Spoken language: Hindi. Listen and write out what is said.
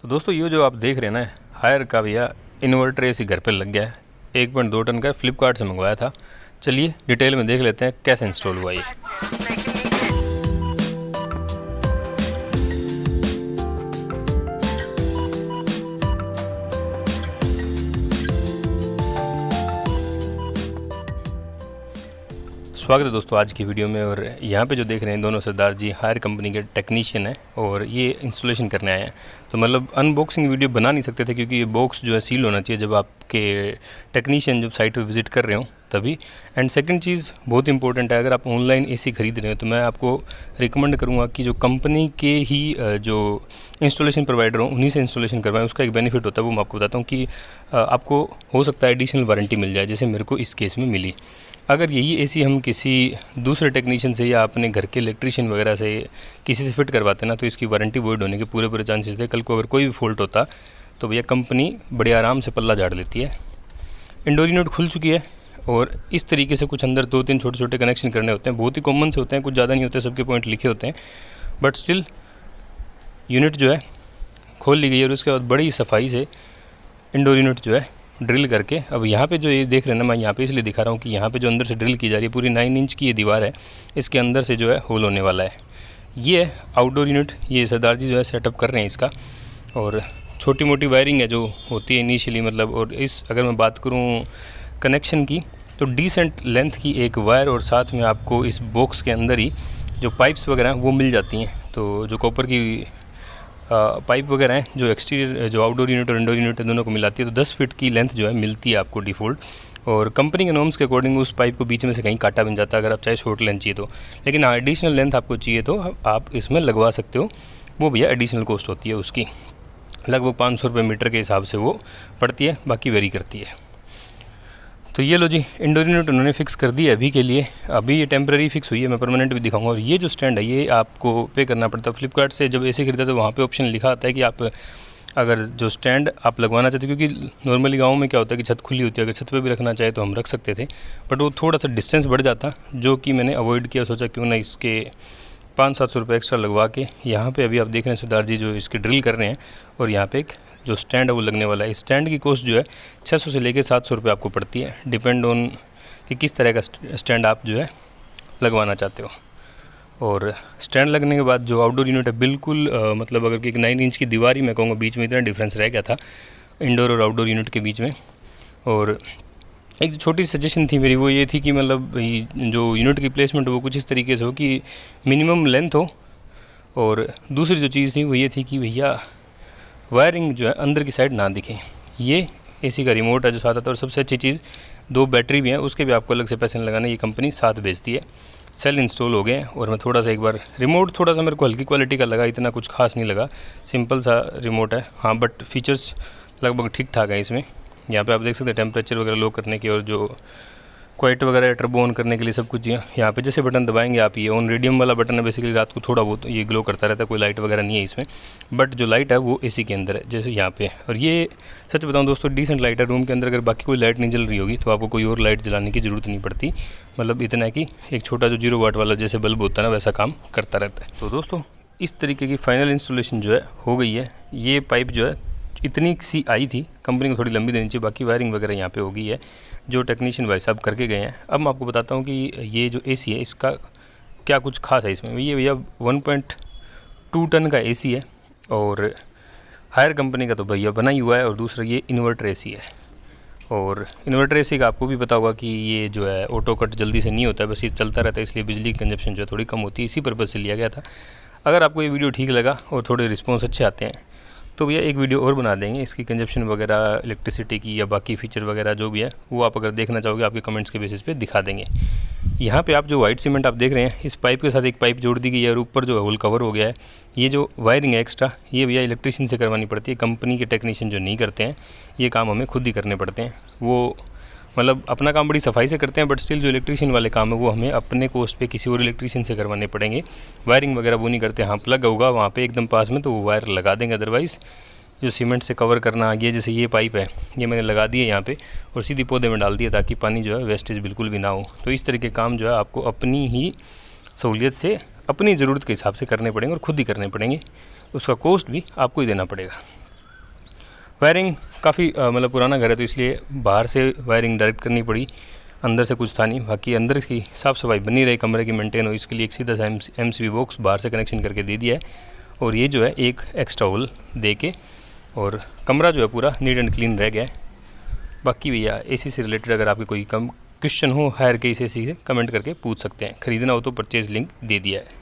तो दोस्तों ये जो आप देख रहे हैं ना, हायर का भैया इन्वर्टर एसी घर पे लग गया है। 1.2 टन का फ्लिपकार्ट से मंगवाया था। चलिए डिटेल में देख लेते हैं कैसे इंस्टॉल हुआ ये। स्वागत है दोस्तों आज की वीडियो में। और यहाँ पे जो देख रहे हैं दोनों सरदार जी हायर कंपनी के टेक्नीशियन हैं और ये इंस्टॉलेशन करने आए हैं। तो मतलब अनबॉक्सिंग वीडियो बना नहीं सकते थे क्योंकि ये बॉक्स जो है सील होना चाहिए जब आपके टेक्नीशियन जब साइट पे विज़िट कर रहे हो तभी। एंड सेकंड चीज़ बहुत इंपॉर्टेंट है, अगर आप ऑनलाइन एसी खरीद रहे हो तो मैं आपको रिकमेंड करूँगा कि जो कंपनी के ही जो इंस्टॉलेशन प्रोवाइडर हो उन्हीं से इंस्टॉलेशन करवाएं। उसका एक बेनिफिट होता है, वो मैं आपको बताता हूँ कि आपको हो सकता है एडिशनल वारंटी मिल जाए, जैसे मेरे को इस केस में मिली। अगर यही एसी हम किसी दूसरे टेक्नीशियन से या अपने घर के इलेक्ट्रीशियन वगैरह से किसी से फिट करवाते ना तो इसकी वारंटी वॉइड होने के पूरे चांसेस है। कल को अगर कोई भी फॉल्ट होता तो भैया कंपनी बड़े आराम से पल्ला झाड़ लेती है। इंडोर यूनिट खुल चुकी है और इस तरीके से कुछ अंदर 2-3 छोटे कनेक्शन करने होते हैं, बहुत ही कॉमन से होते हैं, कुछ ज़्यादा नहीं होते, सबके पॉइंट लिखे होते हैं। बट स्टिल यूनिट जो है खोल ली गई है और उसके बाद बड़ी सफाई से इंडोर यूनिट जो है ड्रिल करके, अब यहाँ पे जो ये देख रहे हैं ना, मैं यहाँ पे इसलिए दिखा रहा हूँ कि यहाँ पे जो अंदर से ड्रिल की जा रही है पूरी 9 इंच की ये दीवार है, इसके अंदर से जो है होल होने वाला है। ये है आउटडोर यूनिट, ये सरदार जी जो है सेटअप कर रहे हैं इसका। और छोटी मोटी वायरिंग है जो होती है इनिशियली, मतलब। और इस अगर मैं बात करूँ कनेक्शन की तो डिसेंट लेंथ की एक वायर और साथ में आपको इस बॉक्स के अंदर ही जो पाइप्स वगैरह हैं वो मिल जाती हैं। तो जो कॉपर की पाइप वगैरह हैं जो एक्सटीरियर जो आउटडोर यूनिट और इंडोर यूनिट है दोनों को मिलाती है, तो 10 फीट की लेंथ जो है मिलती है आपको डिफ़ॉल्ट। और कंपनी के नॉर्म्स के अकॉर्डिंग उस पाइप को बीच में से कहीं काटा बन जाता है अगर आप चाहे शॉर्ट लेंथ चाहिए तो। लेकिन हाँ, एडिशनल लेंथ आपको चाहिए तो आप इसमें लगवा सकते हो, वो भैया एडिशनल कॉस्ट होती है उसकी, लगभग 500 रुपये मीटर के हिसाब से वो पड़ती है, बाकी वेरी करती है। तो ये लो जी इंडोर यूनिट उन्होंने फिक्स कर दी है अभी के लिए, अभी ये टेम्प्रेरी फिक्स हुई है, मैं परमानेंट भी दिखाऊंगा। और ये जो स्टैंड है ये आपको पे करना पड़ता है। फ्लिपकार्ट से जब एसी खरीदा तो वहाँ पे ऑप्शन लिखा आता है कि आप अगर जो स्टैंड आप लगवाना चाहते हो, क्योंकि नॉर्मली गाँव में क्या होता है कि छत खुली होती है, अगर छत पे भी रखना चाहे तो हम रख सकते थे, बट वो थोड़ा सा डिस्टेंस बढ़ जाता, जो कि मैंने अवॉइड किया। सोचा क्यों ना इसके 500-700 रुपये एक्स्ट्रा लगवा के यहाँ पे अभी आप देख रहे हैं सरदार जी जो इसकी ड्रिल कर रहे हैं और यहाँ पे एक जो स्टैंड है वो लगने वाला है। इस स्टैंड की कॉस्ट जो है 600 से लेकर 700 रुपये आपको पड़ती है, डिपेंड ऑन कि किस तरह का स्टैंड आप जो है लगवाना चाहते हो। और स्टैंड लगने के बाद जो आउटडोर यूनिट है बिल्कुल मतलब अगर कि 9 इंच की दीवार ही मैं कहूँगा, बीच में इतना डिफरेंस रह गया था इंडोर और आउटडोर यूनिट के बीच में। और एक छोटी सजेशन थी मेरी, वो ये थी कि मतलब जो यूनिट की प्लेसमेंट हो वो कुछ इस तरीके से हो कि मिनिमम लेंथ हो। और दूसरी जो चीज़ थी वो ये थी कि भैया वायरिंग जो है अंदर की साइड ना दिखे। ये एसी का रिमोट है जो साथ आता है, और सबसे अच्छी चीज़ 2 बैटरी भी हैं, उसके भी आपको अलग से पैसे नहीं लगाने, ये कंपनी साथ बेचती है। सेल इंस्टॉल हो गए हैं और मैं थोड़ा सा एक बार रिमोट थोड़ा सा मेरे को हल्की क्वालिटी का लगा, इतना कुछ खास नहीं लगा, सिंपल सा रिमोट है। हाँ बट फीचर्स लगभग ठीक ठाक है इसमें। यहाँ पे आप देख सकते हैं टेम्परेचर वगैरह लो करने की और जो क्वाइट वगैरह टर्बो ऑन करने के लिए सब कुछ। यहाँ पे जैसे बटन दबाएंगे आप, ये ऑन रेडियम वाला बटन है, बेसिकली रात को थोड़ा बहुत ये ग्लो करता रहता है, कोई लाइट वगैरह नहीं है इसमें, बट जो लाइट है वो एसी के अंदर है जैसे यहाँ पे। और ये सच बताऊँ दोस्तों डिसेंट लाइट है रूम के अंदर, अगर बाकी कोई लाइट नहीं जल रही होगी तो आपको कोई और लाइट जलाने की ज़रूरत नहीं पड़ती। मतलब इतना है कि एक छोटा जो 0 वाट वाला जैसे बल्ब होता है ना वैसा काम करता रहता है। तो दोस्तों इस तरीके की फाइनल इंस्टॉलेशन जो है हो गई है। ये पाइप जो है इतनी सी आई थी, कंपनी को थोड़ी लंबी देनी चाहिए, बाकी वायरिंग वगैरह यहाँ पे हो गई है जो टेक्नीशियन भाई साहब करके गए हैं। अब मैं आपको बताता हूँ कि ये जो एसी है इसका क्या कुछ खास है इसमें। ये भैया 1.2 टन का एसी है और हायर कंपनी का तो भैया बना ही हुआ है। और दूसरा ये इन्वर्टर एसी है, और इन्वर्टर एसी का आपको भी पता होगा कि ये जो है ऑटो कट जल्दी से नहीं होता है, बस ये चलता रहता है, इसलिए बिजली की कंजप्शन जो है थोड़ी कम होती है, इसी पर्पज़ से लिया गया था। अगर आपको ये वीडियो ठीक लगा और थोड़े रिस्पॉन्स अच्छे आते हैं तो भैया एक वीडियो और बना देंगे इसकी कंजप्शन वगैरह इलेक्ट्रिसिटी की या बाकी फीचर वगैरह जो भी है वो आप अगर देखना चाहोगे आपके कमेंट्स के बेसिस पे दिखा देंगे। यहाँ पे आप जो वाइट सीमेंट आप देख रहे हैं इस पाइप के साथ एक पाइप जोड़ दी गई है और ऊपर जो होल कवर हो गया है। ये जो वायरिंग है एक्स्ट्रा ये भैया इलेक्ट्रीशियन से करवानी पड़ती है, कंपनी के टेक्नीशियन जो नहीं करते हैं, ये काम हमें खुद ही करने पड़ते हैं। वो मतलब अपना काम बड़ी सफाई से करते हैं, बट स्टिल जो इलेक्ट्रीशियन वाले काम है वो हमें अपने कोस्ट पे किसी और इलेक्ट्रीशियन से करवाने पड़ेंगे। वायरिंग वगैरह वो नहीं करते। हाँ प्लग होगा वहाँ पे एकदम पास में तो वो वायर लगा देंगे, अदरवाइज़ जो सीमेंट से कवर करना, ये जैसे ये पाइप है ये मैंने लगा दी है यहाँ पे और सीधी पौधे में डाल दिया ताकि पानी जो है वेस्टेज बिल्कुल भी ना हो। तो इस तरह के काम जो है आपको अपनी ही सहूलियत से अपनी ज़रूरत के हिसाब से करने पड़ेंगे और ख़ुद ही करने पड़ेंगे, उसका कॉस्ट भी आपको ही देना पड़ेगा। वायरिंग काफ़ी मतलब पुराना घर है तो इसलिए बाहर से वायरिंग डायरेक्ट करनी पड़ी, अंदर से कुछ था नहीं। बाकी अंदर की साफ़ सफाई बनी रही, कमरे की मेंटेन हो, इसके लिए एक सीधा सा MCB बॉक्स बाहर से कनेक्शन करके दे दिया है। और ये जो है एक एक्स्ट्रा होल दे के, और कमरा जो है पूरा नीट एंड क्लीन रह गया है। बाकी भैया AC से रिलेटेड अगर आपके कोई कम क्वेश्चन हो हायर के AC से कमेंट करके पूछ सकते हैं। ख़रीदना हो तो परचेज़ लिंक दे दिया है।